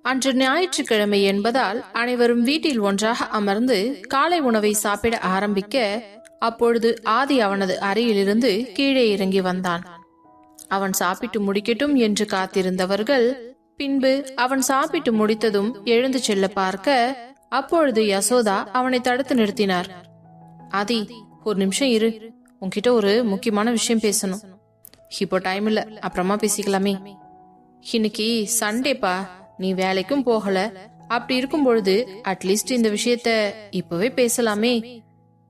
அன்று ஞாயிற்றுக்கிழமை என்பதால் அனைவரும் வீட்டில் ஒன்றாக அமர்ந்து காலை உணவை சாப்பிட ஆரம்பிக்க அப்பொழுது ஆதி அவனது அறையிலிருந்து கீழே இறங்கி வந்தான். அவன் சாப்பிட்டு முடிக்கட்டும் என்று காத்திருந்தவர்கள் பின்பு அவன் சாப்பிட்டு முடித்ததும் எழுந்து செல்ல பார்க்க அப்பொழுது யசோதா அவனை தடுத்து நிறுத்தினார். ஆதி, ஒரு நிமிஷம் இரு, உன்கிட்ட ஒரு முக்கியமான விஷயம் பேசணும். இப்போ டைம் இல்ல, அப்புறமா பேசிக்கலாமே. இன்னைக்கு சண்டேப்பா, நீ வேலைக்கும் போகல. அப்படி இருக்கும் பொழுது அட்லீஸ்ட் இந்த விஷயத்த இப்பவே பேசலாமே.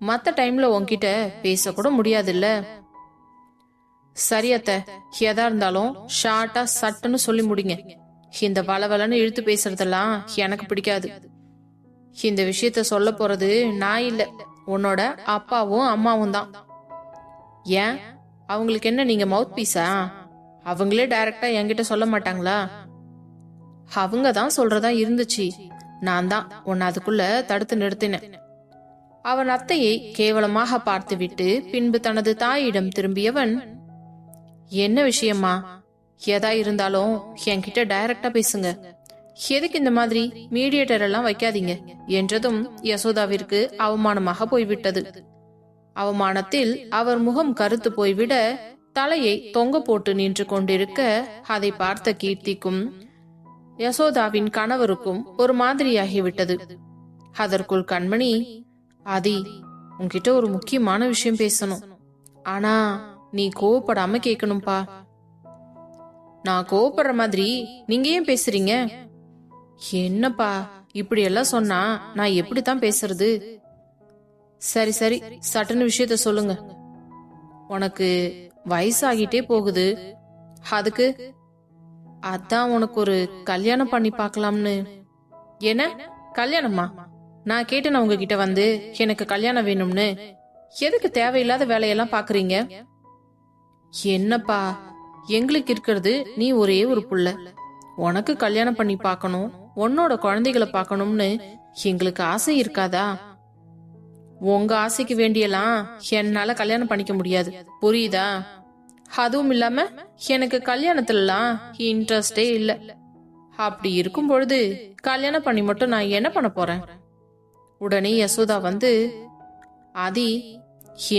மத்த டைம்ல உன்கிட்ட பேசக்கூட முடியாதுல்ல. சரியத்த, எதா இருந்தாலும் ஷார்ட்டா சட்டுன்னு சொல்லி முடிங்க. இந்த வளவலன்னு இழுத்து பேசுறதெல்லாம் எனக்கு பிடிக்காது. இந்த விஷயத்த சொல்ல போறது நான் இல்ல, உன்னோட அப்பாவும் அம்மாவும் தான். ஏன், அவங்களுக்கு என்ன நீங்க மவுத் பீஸா? அவங்களே டைரக்டா என்கிட்ட சொல்ல மாட்டாங்களா? அவங்க தான் சொல்றதா இருந்துச்சு. நான் தான் உன்னை அதுக்குள்ள தடுத்து நிறுத்தினேன். அவன் அத்தையை கேவலமாக பார்த்துவிட்டு பின்பு தனது தாயிடம் திரும்பியவன், என்ன விஷயமா? எதா இருந்தாலும் என்கிட்ட டைரக்டா பேசுங்க. எதுக்கு இந்த மாதிரி மீடியேட்டர் எல்லாம் வைக்காதீங்க என்றதும் யசோதாவிற்கு அவமானமாக போய்விட்டது. அவமானத்தில் அவர் முகம் கருத்து போய்விட தலையை தொங்க போட்டு நின்று கொண்டிருக்க அதை பார்த்த கீர்த்திக்கும் யசோதாவின் கணவருக்கும் ஒரு மாதிரியாகிவிட்டது. அதற்குள் கண்மணி, ஆதி, உன்கிட்ட ஒரு முக்கியமான விஷயம் பேசணும். ஆனா நீ கோவப்படாம கேட்கணும்பா. நான் கோவப்படுற மாதிரி நீங்க ஏன் பேசுறீங்க? என்னப்பா இப்படி எல்லாம் சொன்னா நான் எப்படித்தான் பேசுறது? சரி சரி, சட்டுன்னு விஷயத்த சொல்லுங்க. உனக்கு வயசாகிட்டே போகுது, அதுக்கு அதான் உனக்கு ஒரு கல்யாணம் பண்ணி பார்க்கலாம்னு. என்ன கல்யாணமா? நான் கேட்டேன் உங்ககிட்ட வந்து எனக்கு கல்யாணம் வேணும்னு. எதுக்கு தேவையில்லாத வேலையெல்லாம் பாக்குறீங்க? என்னப்பா, எங்களுக்கு இருக்கிறது நீ ஒரே ஒரு புள்ள. உனக்கு கல்யாணம் பண்ணி பார்க்கணும், உன்னோட குழந்தைகளை பார்க்கணும்னு எங்களுக்கு ஆசை இருக்காதா? உங்க ஆசைக்கு வேண்டியெல்லாம் என்னால கல்யாணம் பண்ணிக்க முடியாது, புரியுதா? அதுவும் இல்லாம எனக்கு கல்யாணத்துலலாம் இன்ட்ரெஸ்டே இல்ல. அப்படி இருக்கும் பொழுது கல்யாணம் பண்ணி மட்டும் நான் என்ன பண்ண போறேன்? உடனே யசோதா வந்து, ஆதி,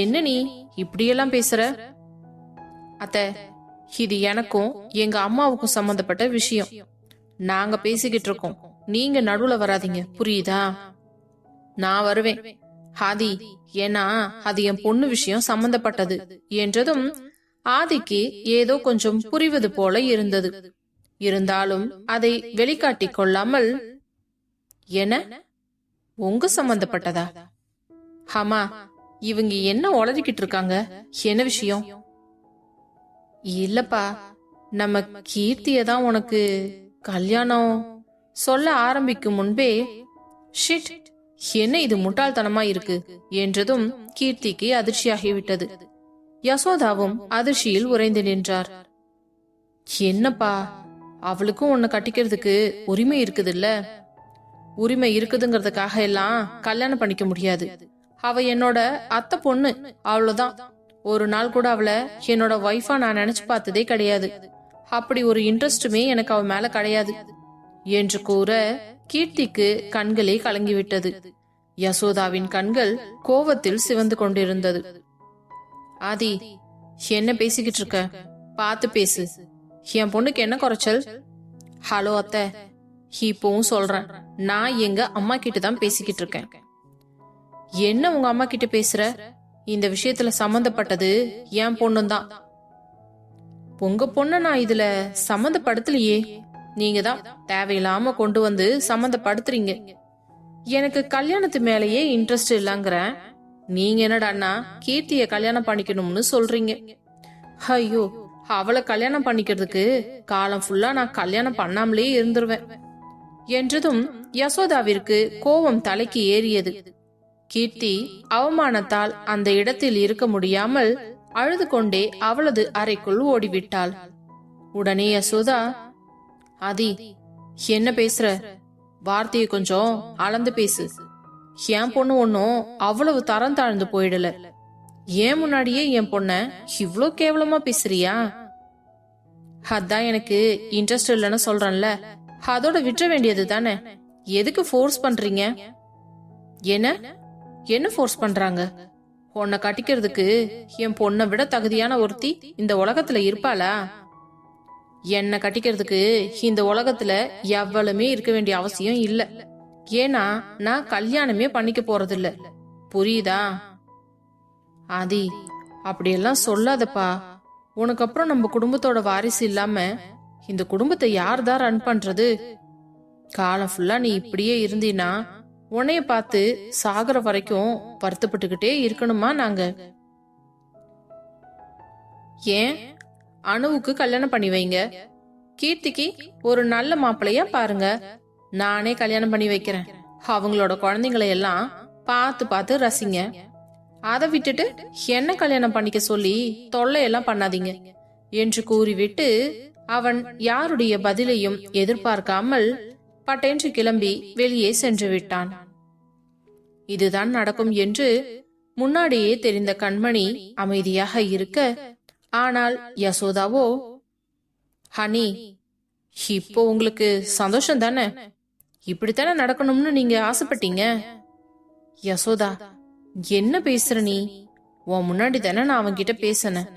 என்ன நீ இப்படியெல்லாம் பேசுற? அத்த, இது எனக்கும் எங்க அம்மாவுக்கும் சம்பந்தப்பட்ட விஷயம். நாங்க பேசிக்கிட்டு இருக்கோம், நீங்க நடுவுல வராதீங்க, புரியுதா? நான் வருவேன் ஆதி, ஏன்னா அது என் பொண்ணு விஷயம் சம்பந்தப்பட்டது என்றதும் ஆதிக்கு ஏதோ கொஞ்சம் புரிவது போல இருந்தது. இருந்தாலும் அதை வெளிக்காட்டிக் கொள்ளாமல், என்ன உங்க சம்பந்தப்பட்டதா? ஆமா, இவங்க என்ன உளறிக்கிட்டு இருக்காங்க? என்ன விஷயம்? இல்லப்பா, நம்ம கீர்த்தியதான் உனக்கு கல்யாணம் சொல்ல ஆரம்பிக்கும் முன்பே, ஷிட், என்ன இது முட்டாள்தனமா இருக்கு என்றதும் கீர்த்திக்கு அதிர்ச்சியாகிவிட்டது. யசோதாவும் அதிர்ச்சியில் உறைந்து நின்றார். என்னப்பா, அவளுக்கும் உன்னை கட்டிக்கிறதுக்கு உரிமை இருக்குதுல்ல? உரிமை இருக்குதுங்கிறதுக்காக எல்லாம் கல்யாணம் பண்ணிக்க முடியாது. அவ என்னோட அத்தை பொண்ணு, அவ்வளவுதான். ஒரு நாள் கூட அவளை என்னோட ஒய்ஃபா நான் நினைச்சு பார்த்ததே கிடையாது. அப்படி ஒரு இன்ட்ரெஸ்டுமே எனக்கு அவ மேல கிடையாது என்று கூற கீர்த்திக்கு கண்களே கலங்கிவிட்டது. யசோதாவின் கண்கள் கோவத்தில் சிவந்து கொண்டிருந்தது. ஆதி, என்ன பேசிக்கிட்டு இருக்க? பார்த்து பேசு. என் பொண்ணுக்கு என்ன குறைச்சல்? ஹலோ அத்தை, இப்பவும் சொல்றேன், நான் எங்க அம்மா கிட்ட தான் பேசிக்கிட்டு இருக்கேன். என்ன உங்க அம்மா கிட்ட பேசுற? இந்த விஷயத்துல சம்பந்தப்பட்டது என் பொண்ணுதான். உங்க பொண்ண நான் இதுல சம்பந்தப்படுத்தலையே. நீங்க தான் தேவையில்லாம கொண்டு வந்து சம்பந்தப்படுத்துறீங்க. எனக்கு கல்யாணத்து மேலேயே இன்ட்ரெஸ்ட் இல்லங்கிற நீங்க என்னடான்னா கீர்த்திய கல்யாணம் பண்ணிக்கணும்னு சொல்றீங்க. ஐயோ, அவளை கல்யாணம் பண்ணிக்கிறதுக்கு காலம் ஃபுல்லா நான் கல்யாணம் பண்ணாமலே இருந்துருவேன் என்றதும் யசோதாவிற்கு கோபம் தலைக்கு ஏறியது. கீர்த்தி அவமானத்தால் அந்த இடத்தில் இருக்க முடியாமல் அழுது கொண்டே அவளது அறைக்குள் ஓடிவிட்டாள். உடனே யசோதா, ஆதி, என்ன பேசுற? வார்த்தையை கொஞ்சம் அளந்து பேசு. என் பொண்ணு ஒன்னும் அவ்வளவு தரம் தாழ்ந்து போயிடல. ஏன் முன்னாடியே என் பொண்ண இவ்ளோ கேவலமா பேசுறியா? அதான் எனக்கு இன்ட்ரெஸ்ட் இல்லைன்னு சொல்றேன்ல, அதோட விட்டுற வேண்டியது தானே. எதுக்கு ஃபோர்ஸ் பண்றீங்க? என்ன என்ன ஃபோர்ஸ் பண்றாங்க? உன்னை கட்டிக்கிறதுக்கு என் பொண்ணை விட தகுதியான ஒருத்தி இந்த உலகத்துல இருப்பாளா? என்னை கட்டிக்கிறதுக்கு இந்த உலகத்துல எவ்வளவுமே இருக்க வேண்டிய அவசியம் இல்ல. ஏன்னா நான் கல்யாணமே பண்ணிக்க போறது இல்ல. புரியுதா? ஆதி, அப்படியெல்லாம் சொல்லாதப்பா. உனக்கு அப்புறம் நம்ம குடும்பத்தோட வாரிசு இல்லாம இந்த குடும்பத்தை யார் தான் ரன் பண்றது? காலம் ஃபுல்லா நீ இப்படியே இருந்தீனா உன்னைய பார்த்து சாகர வரைக்கும் வருத்தப்பட்டுக்கிட்டே இருக்கணுமா நாங்க? ஏன் அணுவுக்கு கல்யாணம் பண்ணி வைங்க. கீர்த்திக்கு ஒரு நல்ல மாப்பிள்ளையா பாருங்க. நானே கல்யாணம் பண்ணி வைக்கிறேன். அவங்களோட குழந்தைங்களை எல்லாம் பார்த்து பார்த்து ரசிங்க. அதை விட்டுட்டு என்ன கல்யாணம் பண்ணிக்க சொல்லி தொல்லையெல்லாம் பண்ணாதீங்க என்று கூறிவிட்டு அவன் யாருடைய பதிலையும் எதிர்பார்க்காமல் பட்டென்று கிளம்பி வெளியே சென்று விட்டான். இதுதான் நடக்கும் என்று முன்னாடியே தெரிந்த கண்மணி அமைதியாக இருக்க, ஆனால் யசோதாவோ, ஹனி, இப்போ உங்களுக்கு சந்தோஷம் தானே? இப்படித்தானே நடக்கணும்னு நீங்க ஆசைப்பட்டீங்க. யசோதா, என்ன பேசுற நீ? உன் முன்னாடி தானே நான் அவன்கிட்ட பேசினேன்.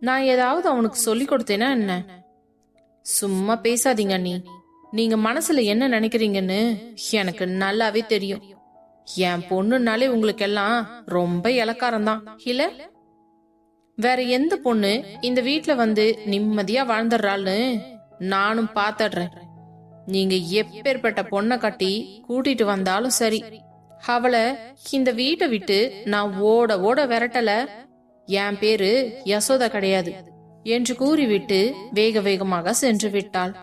நான் ஏதாவது அவனுக்கு சொல்லி கொடுத்தேனா என்ன? சும்மா பேசாதீங்க நீ. நீங்க மனசுல என்ன நினைக்கிறீங்கன்னு எனக்கு நல்லாவே தெரியும். என் பொண்ணுனாலே உங்களுக்கு எல்லாம் ரொம்ப இலக்காரம்தான் இல்ல? வேற எந்த பொண்ணு இந்த வீட்டுல வந்து நிம்மதியா வாழ்ந்துடுறாள்னு நானும் பாத்துடுறேன். நீங்க எப்பேற்பட்ட பொண்ணை கட்டி கூட்டிட்டு வந்தாலும் சரி, அவளை இந்த வீட்டை விட்டு நான் ஓட ஓட விரட்டல. என் பேரு யசோதா கிடையாது என்று கூறிவிட்டு வேக வேகமாக சென்று விட்டாள்.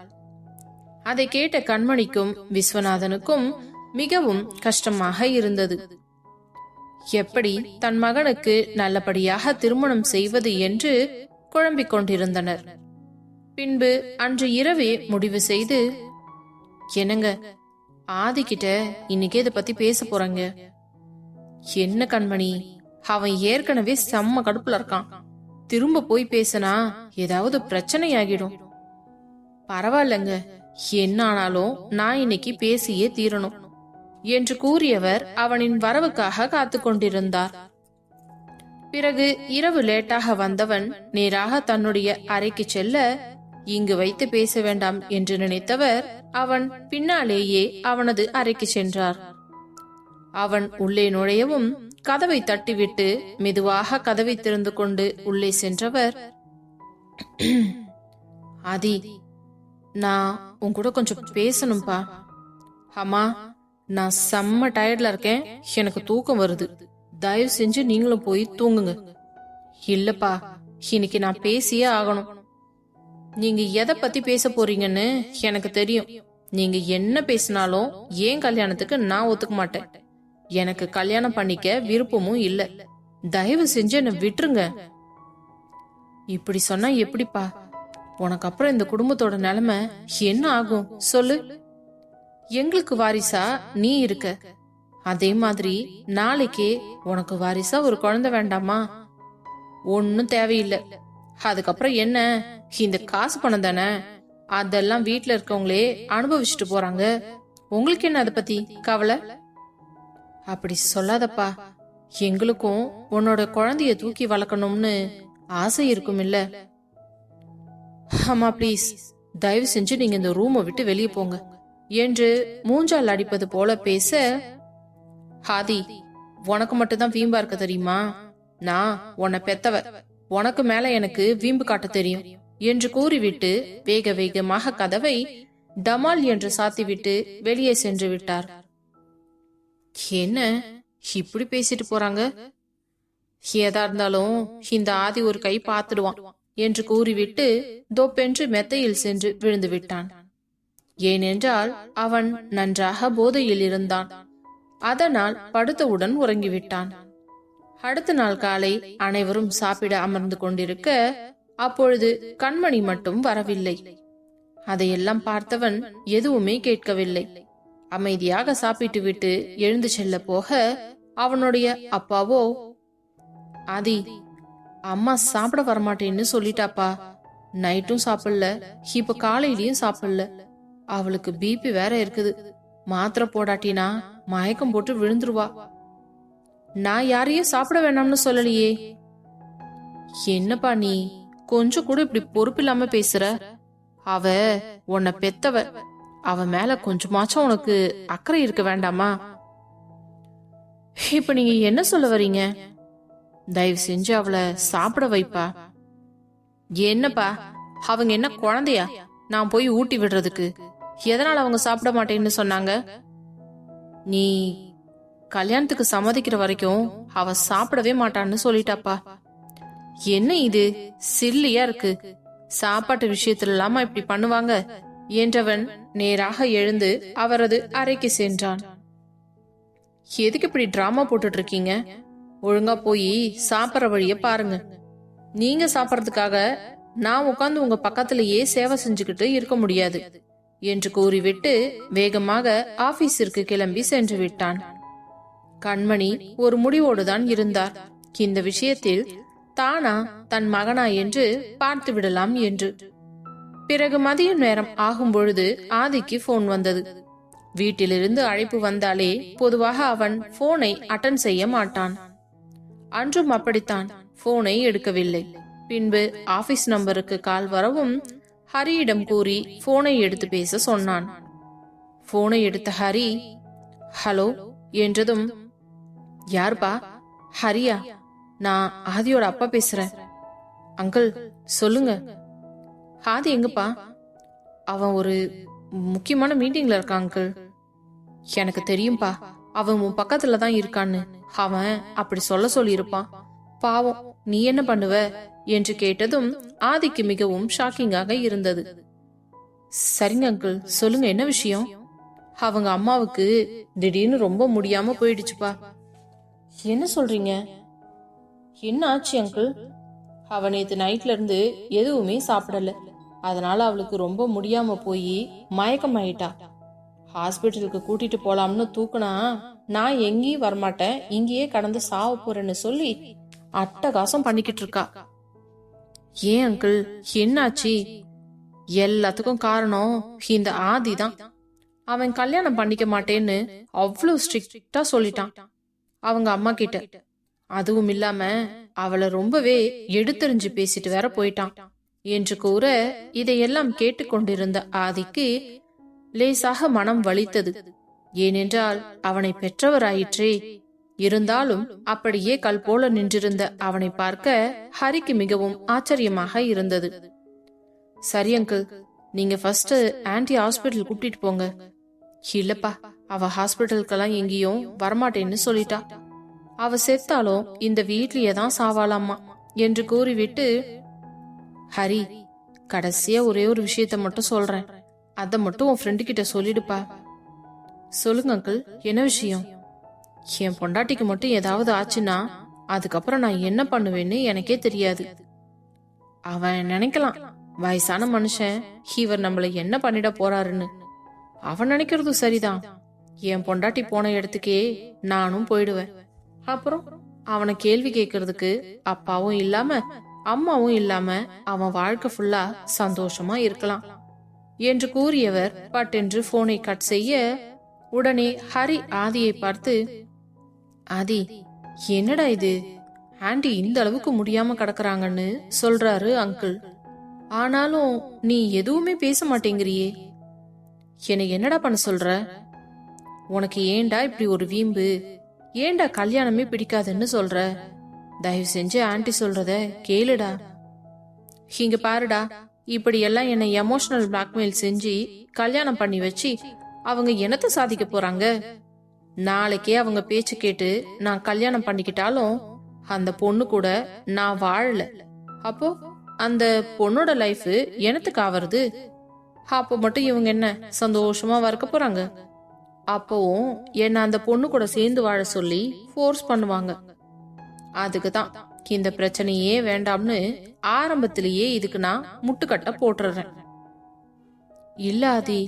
அதை கேட்ட கண்மணிக்கும் விஸ்வநாதனுக்கும் மிகவும் கஷ்டமாக இருந்தது. எப்படி தன் மகனுக்கு நல்லபடியாக திருமணம் செய்வது என்று குழம்பிக் கொண்டிருந்தனர். பின்பு அன்று இரவே முடிவு செய்து, என்னங்க, ஆதிக்கிட்ட இன்னைக்கே இதை பத்தி பேச போறாங்க. என்ன கண்மணி, அவன் ஏற்கனவே செம்ம கடுப்புல இருக்கான். திரும்ப போய் பேசினா ஏதாவது பிரச்சனை ஆகிடும். பரவாயில்லங்க, என்ன ஆனாலும் நான் இன்னைக்கு பேசியே தீரணும் என்று கூறியவர் அவனின் வரவுக்காக காத்து கொண்டிருந்தார். பிறகு இரவு லேட்டாக வந்தவன் நேராக தன்னுடைய அறைக்கு செல்ல, இங்கு வைத்து பேச வேண்டாம் என்று நினைத்தவர் அவன் பின்னாலேயே அவனது அறைக்கு சென்றார். அவன் உள்ளே நுழையவும் கதவை தட்டிவிட்டு மெதுவாக கதவை திறந்து கொண்டு உள்ளே சென்றவர், ஆதி, நான் உன் கூட கொஞ்சம் பேசணும்பா. அம்மா, நான் செம்ம டயர்ட்ல இருக்கேன். எனக்கு தூக்கம் வருது. தயவு செஞ்சு நீங்களும் போய் தூங்குங்க. இல்லப்பா, இன்னைக்கு நான் பேசியே ஆகணும். நீங்க எதை பத்தி பேச போறீங்கன்னு எனக்கு தெரியும். நீங்க என்ன பேசினாலும் ஏன் கல்யாணத்துக்கு நான் ஒத்துக்க மாட்டேன். எனக்கு கல்யாணம் பண்ணிக்க விருப்பமும் இல்ல. தயவு செஞ்சு என்ன விட்டுருங்க. இப்படி சொன்னா எப்படிப்பா? உனக்கு அப்புறம் இந்த குடும்பத்தோட நிலைமை என்ன ஆகும் சொல்லு? எங்களுக்கு வாரிசா நீ இருக்க, அதே மாதிரி நாளைக்கே உனக்கு வாரிசா ஒரு குழந்தை வேண்டாமா? ஒன்னும் தேவையில்லை. அதுக்கப்புறம் என்ன, இந்த காசு பணம் தானே, அதெல்லாம் வீட்டுல இருக்கவங்களே அனுபவிச்சுட்டு போறாங்க. உங்களுக்கு என்ன அதை பத்தி கவலை? அப்படி சொல்லாதப்பா. எங்களுக்கும் உன்னோட குழந்தைய தூக்கி வளர்க்கணும்னு ஆசை இருக்கும் இல்ல? அம்மா ப்ளீஸ், தயவு செஞ்சு நீங்க இந்த ரூமை விட்டு வெளியே போங்க என்று மூஞ்சால் அடிப்பது போல பேச, ஹாதி, உனக்கு மட்டும்தான் வீம்பா இருக்க தெரியுமா? நான் உன்னை பெத்தவ, உனக்கு மேல எனக்கு வீம்பு காட்ட தெரியும் என்று கூறிவிட்டு வேக வேகமாக கதவை டமால் என்று சாத்திவிட்டு வெளியே சென்று விட்டார். என்ன இப்படி பேசிட்டு போறாங்க? ஏதா இருந்தாலும் இந்த ஆதி ஒரு கை பார்த்துடுவான் என்று கூறிவிட்டு தோப்பென்று மெத்தையில் சென்று விழுந்து விட்டான். ஏனென்றால் அவன் நன்றாக போதையில் இருந்தான். அதனால் படுத்தவுடன் உறங்கிவிட்டான். அடுத்த நாள் காலை அனைவரும் சாப்பிட அமர்ந்து கொண்டிருக்க, அப்பொழுது கண்மணி மட்டும் வரவில்லை. அதையெல்லாம் பார்த்தவன் எதுவுமே கேட்கவில்லை. அமைதியாக சாப்பிட்டு விட்டு எழுந்து செல்ல போக, அவனுடைய அப்பாவோ, ஆதி, அம்மா சாப்பிட வரமாட்டேன்னு சொல்லிட்டாப்பா. நைட்டும் சாப்பிடல, இப்ப காலையிலயும் சாப்பிடல. அவளுக்கு பிபி வேற இருக்குது. மாத்திரை போடாட்டினா மயக்கம் போட்டு விழுந்துருவா. நான் யாரையும் சாப்பிட வேணாம்னு சொல்லலையே. என்னப்பா நீ கொஞ்சம் கூட இப்படி பொறுப்பில்லாம பேசுற? அவ உன்னை பெத்தவ. அவ மேல கொஞ்சமாச்சும் உனக்கு அக்கறை இருக்க வேண்டாமா? இப்ப நீங்க என்ன சொல்ல வர்றீங்க? தயவு செஞ்சு அவளை சாப்பிட வைப்பா. என்னப்பா, அவங்க என்ன குழந்தையா நான் போய் ஊட்டி விடுறதுக்கு? எதனால அவங்க சாப்பிட மாட்டேன்னு சொன்னாங்க? நீ கல்யாணத்துக்கு சம்மதிக்கிற வரைக்கும் அவ சாப்பிடவே மாட்டான்னு சொல்லிட்டாப்பா. என்ன இது சில்லியா இருக்கு? சாப்பாட்டு விஷயத்துல இல்லாம இப்படி பண்ணுவாங்க என்றவன் நேராக எழுந்து அவரது அறைக்கு சென்றான். எதுக்கு இப்படி டிராமா போட்டுட்டு இருக்கீங்க? ஒழுங்கா போய் சாப்பிட்ற வழிய பாருங்க. நீங்க சாப்பிட்றதுக்காக நான் உட்கார்ந்து உங்க பக்கத்திலேயே சேவை செஞ்சுக்கிட்டு இருக்க முடியாது என்று கூறிவிட்டு வேகமாக ஆபீஸிற்கு கிளம்பி சென்று விட்டான். கண்மணி ஒரு முடிவோடுதான் இருந்தார். இந்த விஷயத்தில் தானா தன் மகனா என்று பார்த்து விடலாம் என்று. பிறகு மதிய நேரம் ஆகும் பொழுது ஆதிக்கு போன் வந்தது. வீட்டிலிருந்து அழைப்பு வந்தாலே பொதுவாக அவன் போனை அட்டன் செய்ய மாட்டான். அன்றும் அப்படித்தான். போனை எடுக்கவில்லை. பின்பு ஆபீஸ் நம்பருக்கு கால் வரவும் ஹரியிடம் கூறி போனை எடுத்து பேச சொன்னான். போனை எடுத்த ஹரி ஹலோ என்றதும், யாருப்பா? ஹரியா? நான் ஆதியோட அப்பா பேசுறேன். அங்கிள் சொல்லுங்க. ஆதி எங்கப்பா? அவன் ஒரு முக்கியமான மீட்டிங்ல இருக்கான் அங்கிள். எனக்கு தெரியும்பா, அவன் உன் பக்கத்துல தான் இருக்கான்னு. அவன் அப்படி சொல்லி இருப்பான். பாவம், நீ என்ன பண்ணுவ என்று கேட்டதும் ஆதிக்கு மிகவும் ஷாக்கிங்காக இருந்தது. சரிங்க அங்கிள், சொல்லுங்க, என்ன விஷயம்? அவங்க அம்மாவுக்கு திடீர்னு ரொம்ப முடியாம போயிடுச்சுப்பா. என்ன சொல்றீங்க? என்ன ஆச்சு அங்கிள்? அவ நேத்து நைட்ல இருந்து எதுவுமே சாப்பிடல. அதனால அவளுக்கு ரொம்ப முடியாம போய் மயக்கமாயிட்டா. ஹாஸ்பிட்டலுக்கு கூட்டிட்டு போலாம்னு தூக்குனா, நான் எங்கேயும் வரமாட்டேன், இங்கேயே கடந்து சாவ போறேன்னு சொல்லி அட்டகாசம் பண்ணிக்கிட்டு இருக்கா. ஏன் அங்கிள், என்னாச்சு? எல்லாத்துக்கும் காரணம் இந்த ஆதி தான். அவன் கல்யாணம் பண்ணிக்க மாட்டேன்னு அவ்வளவு ஸ்ட்ரிக்டா சொல்லிட்டான் அவங்க அம்மா கிட்ட. அதுவும் இல்லாம அவளை ரொம்பவே எடுத்தெறிஞ்சு பேசிட்டு வேற போயிட்டான் என்று கூற, இதையெல்லாம் கேட்டுக்கொண்டிருந்த ஆதிக்கு லேசாக மனம் வலித்தது. ஏனென்றால் அவனை பெற்றவராயிற்றே. இருந்தாலும் அப்படியே கல் போல நின்றிருந்த அவனை பார்க்க ஹரிக்கு மிகவும் ஆச்சரியமாக இருந்தது. சரி அங்கிள், நீங்க ஃபர்ஸ்ட் ஆன்டி ஹாஸ்பிட்டல் கூட்டிட்டு போங்க. இல்லப்பா, அவ ஹாஸ்பிட்டலுக்கெல்லாம் எங்கேயும் வரமாட்டேன்னு சொல்லிட்டா. அவ செத்தாலும் இந்த வீட்லயே தான் சாவாலாமா என்று கூறிவிட்டு, ஹரி, கடைசியா ஒரே ஒரு விஷயத்த மட்டும் சொல்றேன், அத மட்டும் உன் ஃப்ரெண்டு கிட்ட சொல்லிடுப்பா. சொல்லுங்க அங்கிள், என்ன விஷயம்? என் பொண்டாட்டிக்கு மட்டும் ஏதாவது ஆச்சுன்னா அதுக்கப்புறம் நான் என்ன பண்ணுவேன்னு எனக்கே தெரியாது. அவன் நினைக்கலாம், வயசான மனுஷன், இவர் நம்மள என்ன பண்ணிட போறாருன்னு. அவன் நினைக்கிறது சரிதான். என் பொண்டாட்டி போன இடத்துக்கே நானும் போயிடுவேன். அப்புறம் அவனை கேள்வி கேட்கறதுக்கு அப்பாவும் இல்லாம அம்மாவும் இல்லாம அவன் வாழ்க்கை ஃபுல்லா சந்தோஷமா இருக்கலாம் என்று கூறியவர் பட்டென்று போனை கட் செய்ய, உடனே ஹரி ஆதியை பார்த்து, ஆதி, என்னடா இது, ஆண்டி இந்த அளவுக்கு முடியாம கிடக்குறாங்கன்னு சொல்றாரு அங்கிள். ஆனாலும் நீ எதுவுமே பேச மாட்டேங்கிறியே. என்னை என்னடா பண்ண சொல்ற? உனக்கு ஏண்டா இப்படி ஒரு வீம்பு? ஏண்டா கல்யாணமே பிடிக்காதுன்னு சொல்ற? தயவு செஞ்சு ஆண்டி சொல்றத கேளுடா. இங்க பாருடா, இப்படி எல்லாம் என்னை எமோஷனல் பிளாக்மெயில் செஞ்சு கல்யாணம் பண்ணி வச்சு அவங்க என்னத்த சாதிக்க போறாங்க? நாளைக்கே அவங்க பேச்சு கேட்டு நான் கல்யாணம் பண்ணிக்கிட்டாலும் அந்த பொண்ணு கூட நான் வாழல. அப்போ அந்த பொண்ணோட லைஃப் எனத்துக்கு ஆவறது? அப்போ மட்டும் இவங்க என்ன சந்தோஷமா வறுக்க போறாங்க? அப்பவும் என்ன அந்த பொண்ணு கூட சேர்ந்து வாழ சொல்லி ஃபோர்ஸ் பண்ணுவாங்க. அதுக்குதான் இந்த பிரச்சனையே வேண்டாம்னு ஆரம்பத்திலேயே இதுக்கு நான் முட்டுக்கட்ட போட்டுறேன். இல்ல ஆதி,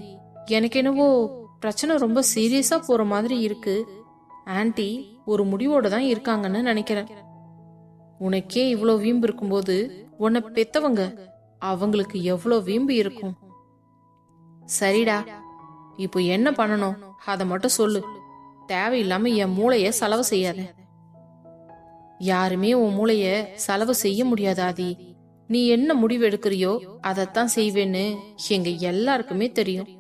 எனக்கு என்னவோ பிரச்சனை ரொம்ப சீரியஸா போற மாதிரி இருக்கு. ஆன்டி ஒரு முடிவோட தான் இருக்காங்கன்னு நினைக்கிறேன். உனக்கே இவ்வளோ வீம்பு இருக்கும்போது உன்னை பெத்தவங்க அவங்களுக்கு எவ்வளோ வீம்பு இருக்கும்? சரிடா, இப்போ என்ன பண்ணணும் அத மட்டும் சொல்லு. தேவையில்லாம என் மூளைய செலவு செய்யாத. யாருமே உன் மூளைய செலவு செய்ய முடியாது ஆதி. நீ என்ன முடிவு எடுக்கிறியோ அதத்தான் செய்வேன்னு எங்க எல்லாருக்குமே தெரியும்.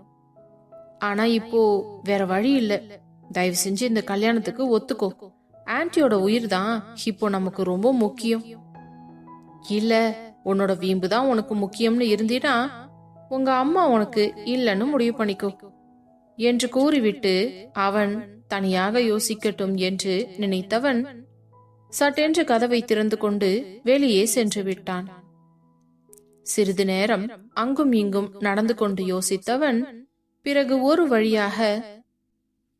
ஆனா இப்போ வேற வழி இல்ல. தயவு செஞ்சு இந்த கல்யாணத்துக்கு ஒத்துக்கோ. ஆன்ட்டியோட உயிர் தான் இப்போ நமக்கு ரொம்ப முக்கியம். இல்ல, உன்னோட வீம்பு தான் உனக்கு முக்கியம்னு இருந்தீனா உங்க அம்மா உனக்கு இல்லன்னு முடிவு பண்ணிக்கோ என்று கூறிவிட்டு அவன் தனியாக யோசிக்கட்டும் என்று நினைத்தவன் சட்டென்று கதவை திறந்து கொண்டு வெளியே சென்று விட்டான். சிறிது நேரம் அங்கும் இங்கும் நடந்து கொண்டு யோசித்தவன் பிறகு ஒரு வழியாக,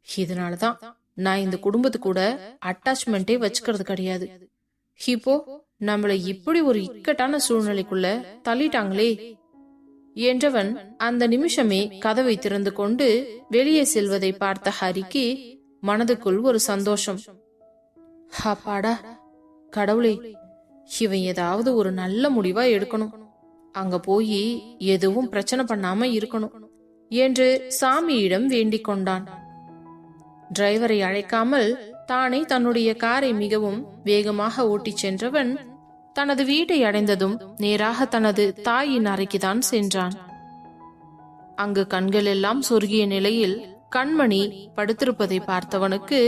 இதனாலதான் நான் இந்த குடும்பத்து கூட அட்டாச்மெண்டே வச்சுக்கிறது கிடையாது. இப்போ நம்மள இப்படி ஒரு இக்கட்டான சூழ்நிலைக்குள்ள தள்ளிட்டாங்களே என்றவன் அந்த நிமிஷமே கதவை திறந்து கொண்டு வெளியே செல்வதை பார்த்த ஹரிக்கு மனதுக்குள் ஒரு சந்தோஷம். அப்பாடா, கடவுளே, இவன் ஏதாவது ஒரு நல்ல முடிவா எடுக்கணும். அங்க போய் எதுவும் பிரச்சனை பண்ணாம இருக்கணும் என்று சாமியிடம் வேண்டிக் கொண்டான். டிரைவரை அழைக்காமல் தானே தன்னுடைய காரை மிகவும் வேகமாக ஓட்டிச் சென்றவன் தனது வீட்டை அடைந்ததும் நேராக தனது தாயின் அறைக்குதான் சென்றான். அங்கு கண்கள் எல்லாம் சொருகிய நிலையில் கண்மணி படுத்திருப்பதை பார்த்தவனுக்கு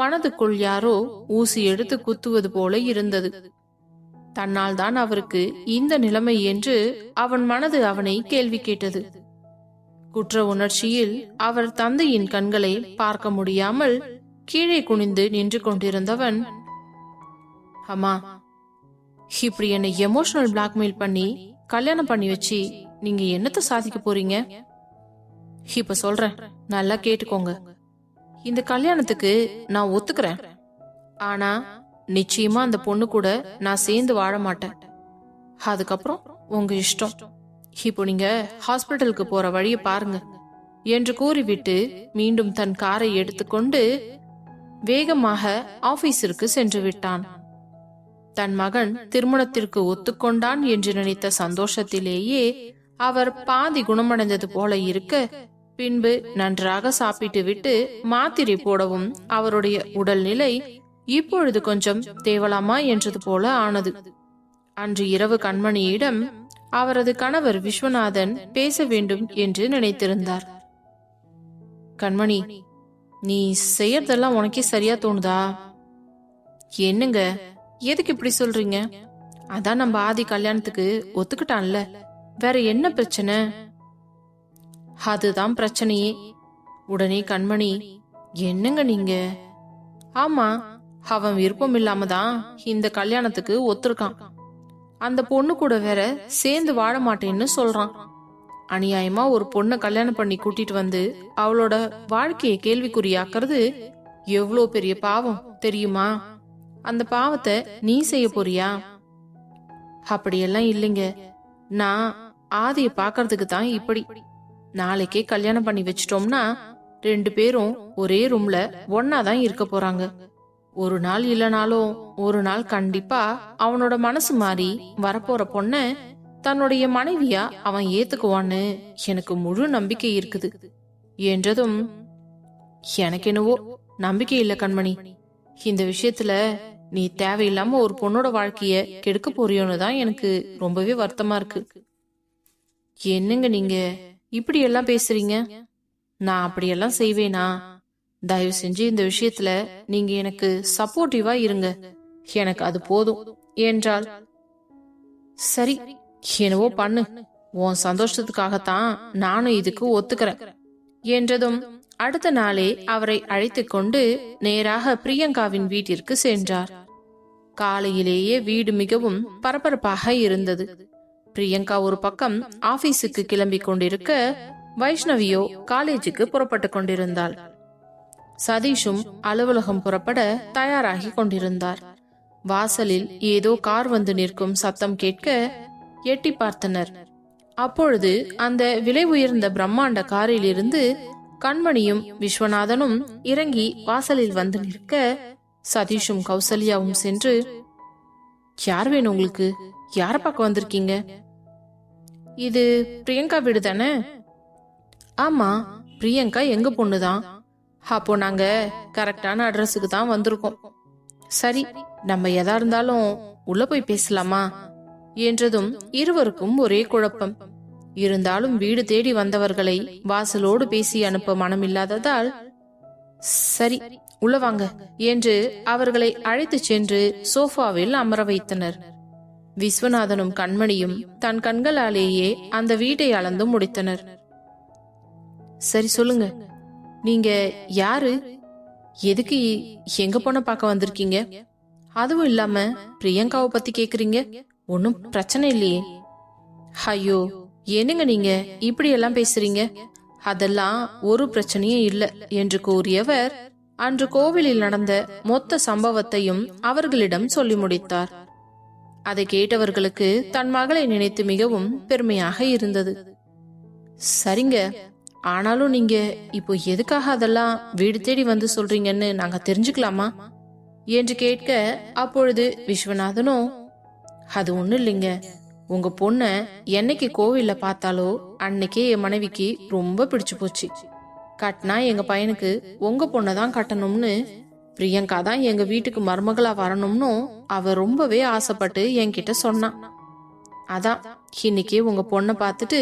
மனதுக்குள் யாரோ ஊசி எடுத்து குத்துவது போல இருந்தது. தன்னால் தான் அவருக்கு இந்த நிலைமை என்று அவன் மனது அவனை கேள்வி கேட்டது. குற்ற உணர்ச்சியில் அவர் தந்தையின் கண்களை பார்க்க முடியாமல் கீழே குனிந்து நின்று கொண்டிருந்தவன், அம்மா, இப்படி என்னை எமோஷனல் பிளாக்மெயில் பண்ணி கல்யாணம் பண்ணி வச்சு நீங்க என்னத்த சாதிக்க போறீங்க? இப்ப சொல்றேன், நல்லா கேட்டுக்கோங்க. இந்த கல்யாணத்துக்கு நான் ஒத்துக்கிறேன். ஆனா நிச்சயமா அந்த பொண்ணு கூட நான் சேர்ந்து வாழ மாட்டேன். அதுக்கப்புறம் உங்க இஷ்டம். இப்போ நீங்க ஹாஸ்பிட்டலுக்கு போற வழியை பாருங்க என்று கூறிவிட்டு மீண்டும் தன் காரை எடுத்துக்கொண்டு வேகமாக ஆபீஸிற்கு சென்று விட்டான். தன் மகன் திருமணத்திற்கு ஒத்துக்கொண்டான் என்று நினைத்த சந்தோஷத்திலேயே அவர் பாதி குணமடைந்தது போல இருக்க, பின்பு நன்றாக சாப்பிட்டு விட்டு மாத்திரை போடவும் அவருடைய உடல்நிலை இப்பொழுது கொஞ்சம் தேவலாமா என்றது போல ஆனது. அன்று இரவு கண்மணியிடம் அவரது கணவர் விஸ்வநாதன் பேச வேண்டும் என்று நினைத்திருந்தார். கண்மணி, நீ செய்யறதெல்லாம் உனக்கே சரியா தோணுதா? என்னங்க, எதுக்கு இப்படி சொல்றீங்க? அதான் நம்ம ஆதி கல்யாணத்துக்கு ஒத்துக்கிட்டான்ல, வேற என்ன பிரச்சனை? அதுதான் பிரச்சனையே. உடனே கண்மணி, என்னங்க நீங்க? ஆமா, அவன் விருப்பம் இல்லாம தான் இந்த கல்யாணத்துக்கு ஒத்துருக்கான். அந்த பொண்ணு கூட வேற சேர்ந்து வாழ மாட்டேன்னு சொல்றான். அநியாயமா ஒரு பொண்ணை கல்யாணம் பண்ணி கூட்டிட்டு வந்து அவளோட வாழ்க்கையை கேள்விக்குறியாக்குறது எவ்வளோ பெரிய பாவம் தெரியுமா? அந்த பாவத்தை நீ செய்ய போறியா? அப்படியெல்லாம் இல்லைங்க. நான் ஆதிய பாக்கிறதுக்கு தான் இப்படி. நாளைக்கே கல்யாணம் பண்ணி வச்சிட்டோம்னா 2 பேரும் ஒரே ரூம்ல ஒன்னாதான் இருக்க போறாங்க. ஒரு நாள் இல்லனாலும் ஒரு நாள் கண்டிப்பா அவனோட மனசு மாறி வரப்போற பொண்ண தன்னுடைய மனைவியா அவன் ஏத்துக்குவான்னு எனக்கு முழு நம்பிக்கை இருக்குது என்றதும், எனக்கு என்னவோ நம்பிக்கை இல்ல கண்மணி. இந்த விஷயத்துல நீ தேவையில்லாம ஒரு பொண்ணோட வாழ்க்கைய கெடுக்க போறியோன்னு தான் எனக்கு ரொம்பவே வருத்தமா இருக்கு. என்னங்க நீங்க இப்படி எல்லாம் பேசுறீங்க? நான் அப்படியெல்லாம் செய்வேனா? தயவு செஞ்சு இந்த விஷயத்துல நீங்க எனக்கு சப்போர்ட்டிவா இருங்க. எனக்கு அது போதும் என்றால், சரி, என்னவோ பண்ணு, உன் சந்தோஷத்துக்காகத்தான் நானும் இதுக்கு ஒத்துக்கிறேன் என்றதும் அடுத்த நாளே அவரை அழைத்து கொண்டு நேராக பிரியங்காவின் வீட்டிற்கு சென்றார். காலையிலேயே வீடு மிகவும் பரபரப்பாக இருந்தது. பிரியங்கா ஒரு பக்கம் ஆபீஸுக்கு கிளம்பி கொண்டிருக்க, வைஷ்ணவியோ காலேஜுக்கு புறப்பட்டு கொண்டிருந்தாள். சதீஷும் அலுவலகம் புறப்பட தயாராகி கொண்டிருந்தார். வாசலில் ஏதோ கார் வந்து நிற்கும் சத்தம் கேட்க எட்டி பார்த்தனர். அப்பொழுது அந்த விலை உயர்ந்த பிரம்மாண்ட காரில் இருந்து கண்மணியும் விஸ்வநாதனும் இறங்கி வாசலில் வந்து நிற்க, சதீஷும் கௌசல்யாவும் சென்று, யார் வேணும் உங்களுக்கு? யார பார்க்க வந்திருக்கீங்க? இது பிரியங்கா வீடு தானே? ஆமா, பிரியங்கா எங்க பொண்ணுதான். அப்போ நாங்க கரெக்டான அட்ரஸுக்கு தான் வந்திருக்கோம். சரி, நம்ம எதா இருந்தாலும் உள்ள போய் பேசலாமா என்றதும் இருவருக்கும் ஒரே குழப்பம். இருந்தாலும் வீடு தேடி வந்தவர்களை வாசலோடு பேசி அனுப்ப மனமில்லாததால் சரி உள்ள வாங்க என்று அவர்களை அழைத்து சென்று சோஃபாவில் அமர வைத்தனர். விஸ்வநாதனும் கண்மணியும் தன் கண்களாலேயே அந்த வீட்டை அளந்து முடித்தனர். சரி சொல்லுங்க, நீங்க யாரு? எதுக்கு எங்க பொண்ண பார்க்க வந்திருக்கீங்க? அதுவும் இல்லாம பிரியங்காவை பத்தி கேக்குறீங்க. ஒன்னும் பிரச்சனை இல்லையே. ஐயோ, என்னங்க நீங்க இப்படி எல்லாம் பேசுறீங்க? அதெல்லாம் ஒரு பிரச்சனையும் இல்ல என்று கூறியவர் அன்று கோவிலில் நடந்த மொத்த சம்பவத்தையும் அவர்களிடம் சொல்லி முடித்தார். அதை கேட்டவர்களுக்கு தன் மகளை நினைத்து மிகவும் பெருமையாக இருந்தது. சரிங்க, ஆனாலும் நீங்க இப்போ எதுக்காக அதெல்லாம் வீடு தேடி வந்து சொல்றீங்கன்னு நாங்க தெரிஞ்சுக்கலாமா என்று கேட்க, அப்பொழுது விஸ்வநாதனோ, அது ஒண்ணு இல்லைங்க, உங்க பொண்ண என்னைக்கு கோவில்ல பார்த்தாலோ அன்னைக்கே என் மனைவிக்கு ரொம்ப பிடிச்சு போச்சு. கட்டினா எங்க பையனுக்கு உங்க பொண்ணதான் கட்டணும்னு, பிரியங்கா தான் எங்க வீட்டுக்கு மருமகளா வரணும்னு அவ ரொம்பவே ஆசைப்பட்டு என்கிட்ட சொன்னான். அதான் இன்னைக்கே உங்க பொண்ணை பார்த்துட்டு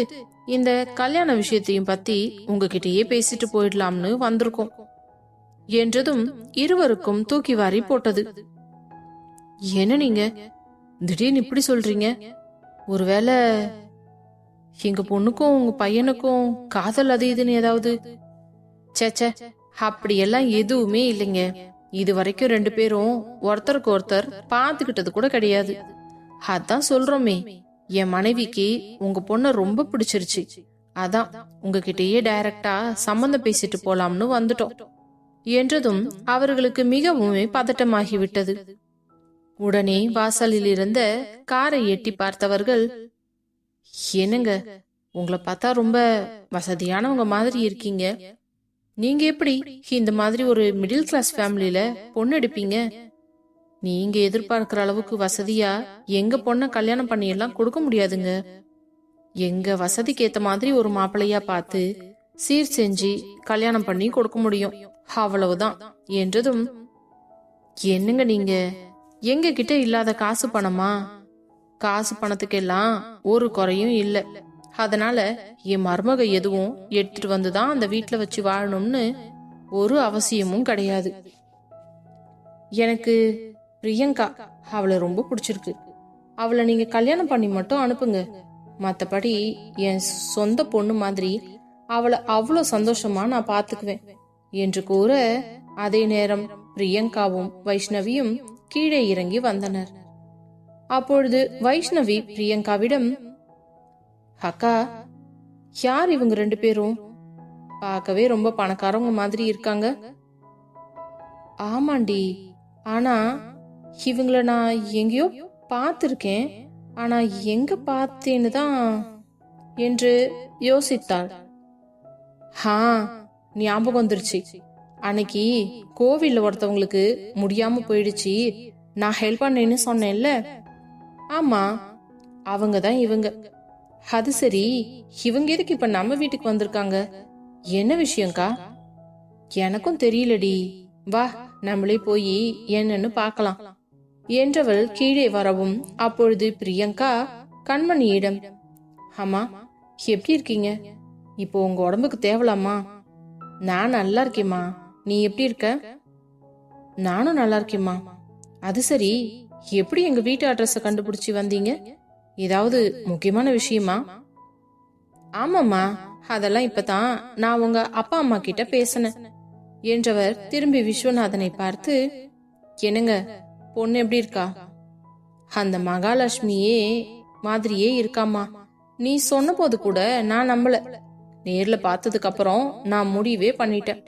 இந்த கல்யாண விஷயத்தையும் பத்தி உங்ககிட்டயே பேசிட்டு போயிடலாம்னு வந்திருக்கோம் என்றதும் இருவருக்கும் தூக்கி வாரி போட்டது. என்ன நீங்க திடீர்னு இப்படி சொல்றீங்க? ஒருவேளை எங்க பொண்ணுக்கும் உங்க பையனுக்கும் காதல் அது இதுன்னு ஏதாவது? சேச்சே, அப்படியெல்லாம் எதுவுமே இல்லைங்க. இது வரைக்கும் 2 பேரும் ஒருத்தருக்கு ஒருத்தர் பாத்துக்கிட்டது கூட கிடையாது. அதான் சொல்றோமே, என் மனைவிக்கு உங்க பொண்ண ரொம்ப பிடிச்சிருச்சு. அதான் உங்ககிட்டயே டைரக்டா சம்பந்தம் பேசிட்டு போலாம்னு வந்துட்டோம் என்றதும் அவர்களுக்கு மிகவும் பதட்டமாகிவிட்டது. உடனே வாசலில் இருந்த காரை எட்டி பார்த்தவர்கள், என்னங்க உங்களை பார்த்தா ரொம்ப வசதியானவங்க மாதிரி இருக்கீங்க. நீங்க எப்படி இந்த மாதிரி ஒரு மிடில் கிளாஸ் ஃபேமிலியில பொண்ணு எடுப்பீங்க? நீங்க எதிர்பார்க்கிற அளவுக்கு வசதியா எங்க பொண்ண கல்யாணம் பண்ணி எல்லாம் கொடுக்க முடியாதுங்க. எங்க வசதிக்கு ஏத்த மாதிரி ஒரு மாப்பிள்ளையா பார்த்து சீர் செஞ்சு கல்யாணம் பண்ணி கொடுக்க முடியும், அவ்வளவுதான் என்றதும், என்னங்க நீங்க எங்க கிட்ட இல்லாத காசு பணமா? காசு பணத்துக்கெல்லாம் ஒரு குறையும் இல்ல. அதனால என் மருமக எதுவும் எடுத்துட்டு வந்துதான் அந்த வீட்டுல வச்சு வாழணும்னு ஒரு அவசியமும் கிடையாது. எனக்கு பிரியங்கா அவளை ரொம்ப பிடிச்சிருக்கு. அவளை நீங்க கல்யாணம் பண்ணி மட்டும் அனுப்புங்க. மத்தபடி என் சொந்த பொண்ணு மாதிரி அவளை அவ்வளவு சந்தோஷமா நான் பாத்துக்குவேன் என்று கூற, அதே நேரம் பிரியங்காவும் வைஷ்ணவியும் கீழே இறங்கி வந்தனர். அப்பொழுது வைஷ்ணவி பிரியங்காவிடம், அக்கா, யார் இவங்க 2 பேரும்? பார்க்கவே ரொம்ப பணக்காரவங்க மாதிரி இருக்காங்க. ஆமாண்டி, ஆனா இவங்கள நான் எங்கேயோ பார்த்திருக்கேன். ஆனா எங்க பார்த்தேன்னு தான் என்று யோசித்தாள். ஞாபகம் வந்துருச்சு. அன்னைக்கு கோவில்ல ஒருத்தவங்களுக்கு முடியாம போயிடுச்சு, நான் ஹெல்ப் பண்ணேன்னு சொன்னேன்ல. ஆமா, அவங்கதான் இவங்க. அது சரி, இவங்க எதுக்கு இப்ப நம்ம வீட்டுக்கு வந்திருக்காங்க? என்ன விஷயம்க்கா? எனக்கும் தெரியலடி, வா நம்மளே போய் என்னன்னு பார்க்கலாம் என்றவள் கீழே வரவும், அப்பொழுது பிரியங்கா கண்மணியிடம், அம்மா எப்படி இருக்கீங்க? இப்போ உங்க உடம்புக்கு தேவலாமா? நான் நல்லா இருக்கேம்மா, நீ எப்படி இருக்க? நானும் நல்லா இருக்கேம்மா. அது சரி, எப்படி எங்க வீட்டு அட்ரஸ கண்டுபிடிச்சு வந்தீங்க? ஏதாவது முக்கியமான விஷயமா? ஆமாம்மா, அதெல்லாம் இப்பதான் நான் உங்க அப்பா அம்மா கிட்ட பேசினேன் என்றவர் திரும்பி விஸ்வநாதனை பார்த்து, என்னங்க பொண்ணு எப்படி இருக்கா? அந்த மகாலட்சுமியே மாதிரியே இருக்காமா. நீ சொன்ன போது கூட நான் நம்பல. நேர்ல பார்த்ததுக்கு அப்புறம் நான் முடிவே பண்ணிட்டேன்.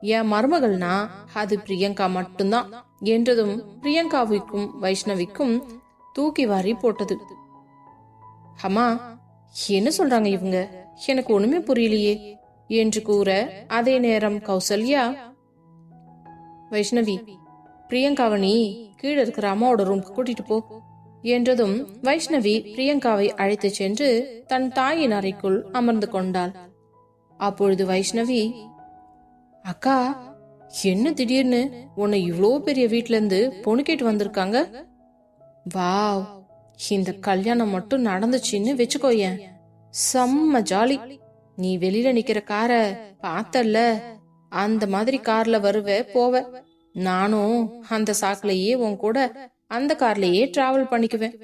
என் மருமகள்னா அது பிரியங்கா மட்டும்தான் என்றதும் பிரியங்காவுக்கும் வைஷ்ணவிக்கும் தூக்கி வாரி போட்டது. அம்மா, என்ன சொல்றாங்க இவங்க? எனக்கு ஒண்ணுமே புரியலையே என்று கூற, அதே நேரம் கௌசல்யா, வைஷ்ணவி, பிரியங்காவை நீ கீழே இருக்கிற அம்மாவோட ரூம்க்கு கூட்டிட்டு போ என்றதும் வைஷ்ணவி பிரியங்காவை அழைத்து சென்று தன் தாயின் அறைக்குள் அமர்ந்து கொண்டாள். அப்பொழுது வைஷ்ணவி, அக்கா, என்ன திடீர்னு உன்னை இவ்ளோ பெரிய வீட்ல இருந்து பொண்ணு கேட்டு வந்திருக்காங்க? வாவ், இந்த கல்யாணம் மட்டும் நடந்துச்சுன்னு வச்சுக்கோயேன், செம்ம ஜாலி. நீ வெளியில நிக்கிற கார பார்த்தல்ல, அந்த மாதிரி கார்ல வருவ போவ. நானும் அந்த சாக்குலயே உன் கூட அந்த கார்லயே டிராவல் பண்ணிக்குவேன்.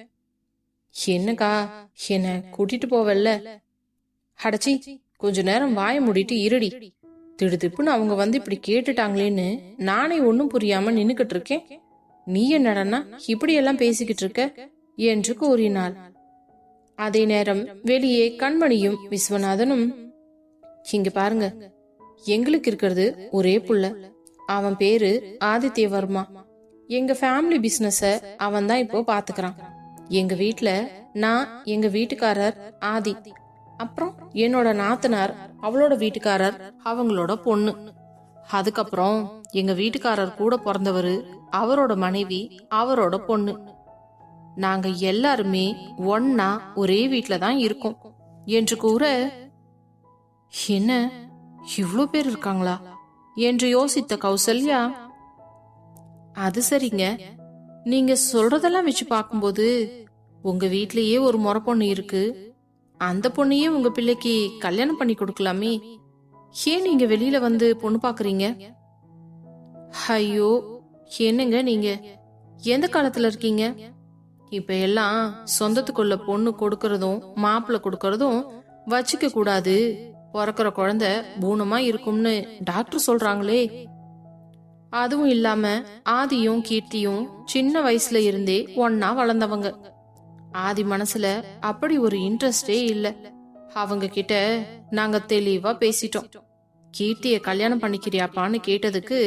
என்னக்கா, என்ன கூட்டிட்டு போவல்ல? அடச்சி, கொஞ்ச நேரம் வாய மூடிட்டு இருடி. திடுதிப்புன்னு அவங்க வந்து இப்படி கேட்டுட்டாங்களேன்னு நானே ஒன்னும் புரியாம நின்னுகிட்டு இருக்கேன். நீ என்னடனா இப்படி எல்லாம் பேசிக்கிட்டு இருக்க என்று கூறினாள். அதே நேரம் வெளியே கண்மணியும் விஸ்வநாதனும், இங்க பாருங்க, எங்களுக்கு இருக்கிறது ஒரே புள்ள. அவன் பேரு ஆதித்யவர்மா. எங்க ஃபேமிலி பிசினஸ அவன் தான் இப்போ பாத்துக்கிறான். எங்க வீட்ல நான், எங்க வீட்டுக்காரர் ஆதி, அப்புறம் என்னோட நாத்தனார், அவளோட வீட்டுக்காரர், அவங்களோட பொண்ணு, அதுக்கப்புறம் எங்க வீட்டுக்காரர் கூட பிறந்தவரு, அவரோட மனைவி, அவரோட பொண்ணு. நாங்க எல்லாருமே ஒன்னா ஒரே வீட்ல தான் இருக்கோம் என்று கூற, என்ன இவ்ளோ பேர் இருக்காங்களா என்று யோசித்த கௌசல்யா, அது சரிங்க, நீங்க சொல்றதெல்லாம் வச்சு பார்க்கும்போது உங்க வீட்லயே ஒரு முறை பொண்ணு இருக்கு. அந்த பொண்ணையே உங்க பிள்ளைக்கு கல்யாணம் பண்ணி கொடுக்கலாமே. ஏன் நீங்க வெளியில வந்து பொண்ணு பாக்குறீங்க? ஐயோ, என்னங்க நீங்க எந்த காலத்துல இருக்கீங்க? இப்ப எல்லாம் சொந்தத்துக்குள்ள பொண்ணு கொடுக்கறதும் மாப்பிள்ள கொடுக்கறதும் வச்சுக்க கூடாது, பிறக்கிற குழந்தை பூனமா இருக்கும்னு டாக்டர் சொல்றாங்களே. அதுவும் இல்லாம ஆதியும் கீர்த்தியும் சின்ன வயசுல இருந்தே ஒன்னா வளர்ந்தவங்க. ஆதி மனசுல அப்படி ஒரு இன்ட்ரெஸ்டே இல்ல. அவங்க கிட்ட நாங்க தெளிவா பேசிட்டோம். கீர்த்திய கல்யாணம் பண்ணிக்கிறியாப்பான்னு கேட்டதுக்கு,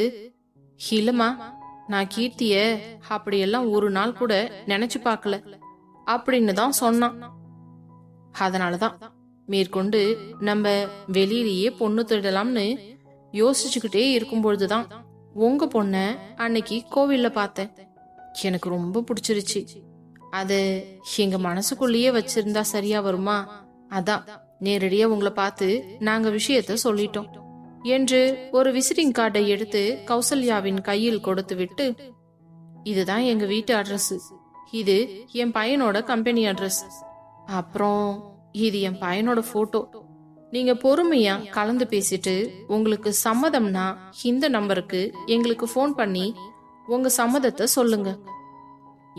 இல்லம்மா, நான் கீர்த்திய அப்படியெல்லாம் ஒரு நாள் கூட நினைச்சு பார்க்கல அப்படின்னு தான் சொன்னான். அதனாலதான் மேற்கொண்டு நம்ம வெளியிலேயே பொண்ணு தேடலாம்னு யோசிச்சுக்கிட்டே இருக்கும்பொழுதுதான் உங்க பொண்ண அன்னைக்கு கோவில்ல பார்த்தேன். எனக்கு ரொம்ப பிடிச்சிருச்சு. அது எங்க மனசுக்குள்ளேயே வச்சிருந்தா சரியா வருமா? அதான் நேரடியா உங்களை பார்த்து நாங்க விஷயத்த சொல்லிட்டோம் என்று ஒரு விசிட்டிங் கார்டை எடுத்து கௌசல்யாவின் கையில் கொடுத்து விட்டு, இதுதான் எங்க வீட்டு அட்ரஸ், இது என் பையனோட கம்பெனி அட்ரஸ், அப்புறம் இது என் பையனோட போட்டோ. நீங்க பொறுமையா கலந்து பேசிட்டு உங்களுக்கு சம்மதம்னா இந்த நம்பருக்கு எங்களுக்கு போன் பண்ணி உங்க சம்மதத்தை சொல்லுங்க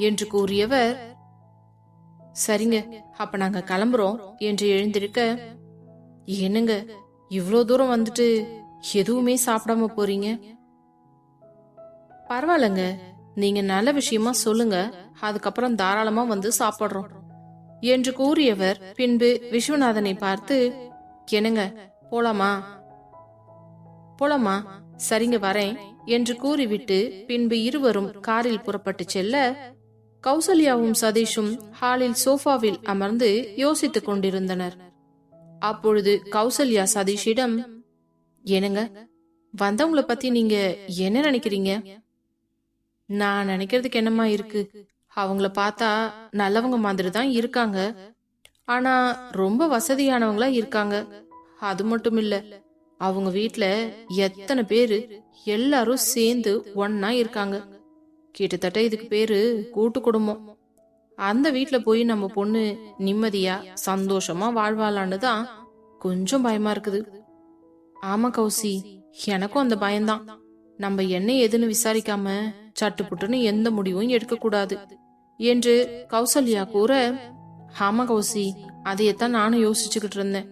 என்று கூறியவர், சரிங்க, அப்ப நாங்க கிளம்புறோம் என்று எழுந்திருக்க, என்னங்க இவ்ளோ தூரம் வந்துட்டு எதுவுமே சாப்பிடாம போறீங்க? பரவாயில்லங்க, நீங்க நல்ல விஷயமா சொல்லுங்க, அதுக்கப்புறம் தாராளமா வந்து சாப்பிடுறோம் என்று கூறியவர் பின்பு விஸ்வநாதனை பார்த்து, என்னங்க போலாமா? போலாமா, சரிங்க வரேன் என்று கூறிவிட்டு பின்பு இருவரும் காரில் புறப்பட்டு செல்ல, கௌசல்யாவும் சதீஷும் ஹாலில் சோஃபாவில் அமர்ந்து யோசித்துக் கொண்டிருந்தனர். அப்பொழுது கௌசல்யா சதீஷிடம், என்னங்க, வந்தவங்களை பத்தி நீங்க என்ன நினைக்கிறீங்க? நான் நினைக்கிறதுக்கு என்னமா இருக்கு, அவங்கள பார்த்தா நல்லவங்க மாதிரி தான் இருக்காங்க. ஆனா ரொம்ப வசதியானவங்களா இருக்காங்க. அது மட்டும் இல்ல, அவங்க வீட்ல எத்தனை பேரு, எல்லாரும் சேர்ந்து ஒன்னா இருக்காங்க. கிட்டத்தட்ட இதுக்கு பேரு கூட்டு குடும்பம். அந்த வீட்ல போய் நம்ம பொண்ணு நிம்மதியா சந்தோஷமா வாழ்வாளான்னு தான் கொஞ்சம் பயமா இருக்குது. ஆமா கௌசி, எனக்கும் அந்த பயம்தான். நம்ம என்ன ஏதுன்னு விசாரிக்காம சட்டுப்புட்டுன்னு எந்த முடிவும் எடுக்க கூடாது என்று கௌசல்யா கூற, ஆமா கௌசி, அதையத்தான் நானும் யோசிச்சுக்கிட்டு இருந்தேன்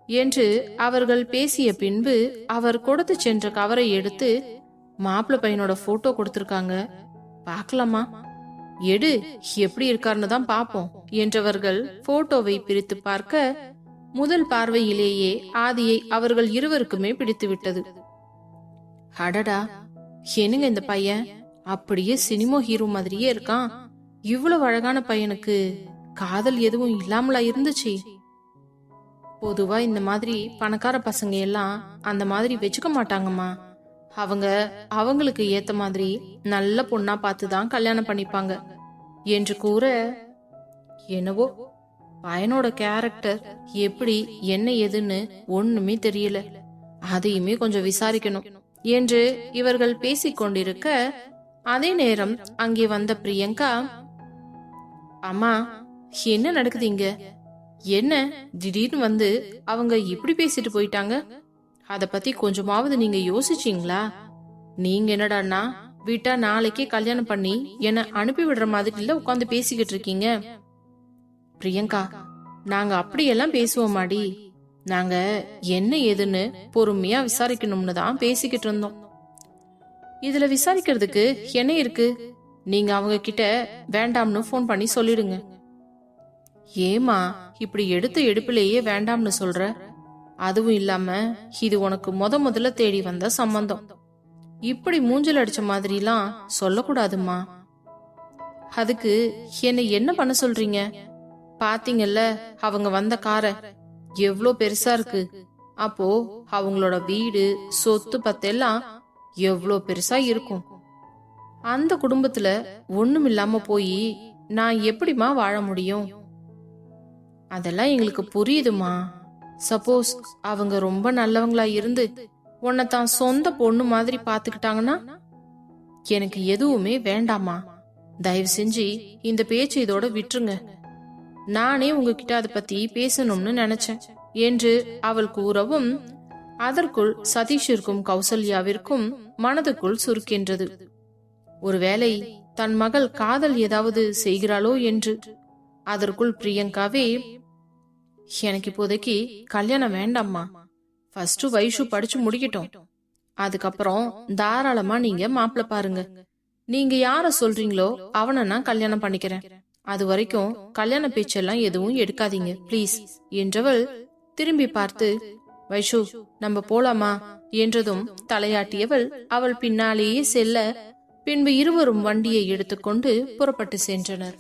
என்று அவர்கள் பேசிய பின்பு அவர் கொடுத்து சென்ற கவரை எடுத்து, மாப்பிள்ள பையனோட போட்டோ கொடுத்திருக்காங்க, பாக்கலாமா? எடு, எப்படி இருக்காருன்னு தான் பாப்போம் என்றவர்கள் போட்டோவை பிரித்து பார்க்க, முதல் பார்வையிலேயே ஆதியை அவர்கள் இருவருக்குமே பிடித்து விட்டது. அடடா, என்னங்க இந்த பையன் அப்படியே சினிமா ஹீரோ மாதிரியே இருக்கான். இவ்வளவு அழகான பையனுக்கு காதல் எதுவும் இல்லாமலா இருந்துச்சு? பொதுவா இந்த மாதிரி பணக்கார பசங்க எல்லாம் அந்த மாதிரி வச்சுக்க மாட்டாங்கம்மா. அவங்க அவங்களுக்கு ஏத்த மாதிரி நல்ல பொண்ணா பார்த்துதான் கல்யாணம் பண்ணிப்பாங்க என்று கூற, என்னவோ பையனோட கேரக்டர் எப்படி என்ன ஏதுன்னு ஒண்ணுமே தெரியல, அதையுமே கொஞ்சம் விசாரிக்கணும் என்று இவர்கள் பேசிக் கொண்டிருக்க அதே நேரம் அங்கே வந்த பிரியங்கா, அம்மா என்ன நடக்குது இங்க? என்ன திடீர்னு வந்து அவங்க இப்படி பேசிட்டு போயிட்டாங்க? அத பத்தி கொஞ்சமாவது நீங்க யோசிச்சீங்களா? நீங்க என்னடான்னா விட்டா நாளைக்கே கல்யாணம் பண்ணி என்ன அனுப்பி விடுற மாதிரி இல்ல உட்காந்து பேசிக்கிட்டு இருக்கீங்க. பிரியங்கா, நாங்க அப்படியெல்லாம் பேசுவோமாடி. நாங்க என்ன ஏதுன்னு பொறுமையா விசாரிக்கணும்னு தான் பேசிக்கிட்டு இருந்தோம். இதுல விசாரிக்கிறதுக்கு என்ன இருக்கு? நீங்க அவங்க கிட்ட வேண்டாம்னு போன் பண்ணி சொல்லிடுங்க. ஏமா இப்படி எடுத்த எடுப்பிலேயே வேண்டாம்னு சொல்ற? அதுவும் இல்லாம இது உனக்கு முதல்ல தேடி வந்த சம்பந்தம். இப்படி மூஞ்சல் அடிச்ச மாதிரிலாம் சொல்லக்கூடாதுமா. அதுக்கு என்ன பண்ண சொல்றீங்க? பாத்தீங்கல்ல அவங்க வந்த காரை எவ்வளோ பெருசா இருக்கு. அப்போ அவங்களோட வீடு சொத்து பத்தெல்லாம் எவ்வளோ பெருசா இருக்கும். அந்த குடும்பத்துல ஒண்ணும் இல்லாம போய் நான் எப்படிமா வாழ முடியும்? அதெல்லாம் எங்களுக்கு புரியுதுமா. சப்போஸ் அவங்க ரொம்ப நல்லவங்களா இருந்து உன்னை தான் சொந்த பொண்ணு மாதிரி பாத்துக்கிட்டாங்கன்னா எனக்கு எதுவுமே வேண்டாமா. தயவு செஞ்சு இந்த பேச்சு இதோட விட்டுருங்க. நானே உங்ககிட்ட அதை பத்தி பேசணும்னு நினைச்சேன் என்று அவள் கூறவும் அதற்குள் சதீஷிற்கும் கௌசல்யாவிற்கும் மனதுக்குள் சுருக்கின்றது. ஒருவேளை தன் மகள் காதல் ஏதாவது செய்கிறாளோ என்று. அதற்குள் பிரியங்காவே, எனக்கு இப்போதைக்கு கல்யாணம் வேண்டாம்மா. ஃபர்ஸ்ட் வைஷு படிச்சு முடிக்கட்டும், அதுக்கப்புறம் தாராளமா நீங்க மாப்பிள்ள பாருங்க. நீங்க யார சொல்றீங்களோ அவனை நான் கல்யாணம் பண்ணிக்கிறேன். அது வரைக்கும் கல்யாண பேச்செல்லாம் எதுவும் எடுக்காதீங்க பிளீஸ் என்றவள் திரும்பி பார்த்து, வைஷு நம்ம போலாமா என்றதும் தலையாட்டியவள் அவள் பின்னாலேயே செல்ல பின்பு இருவரும் வண்டியை எடுத்துக்கொண்டு புறப்பட்டு சென்றனர்.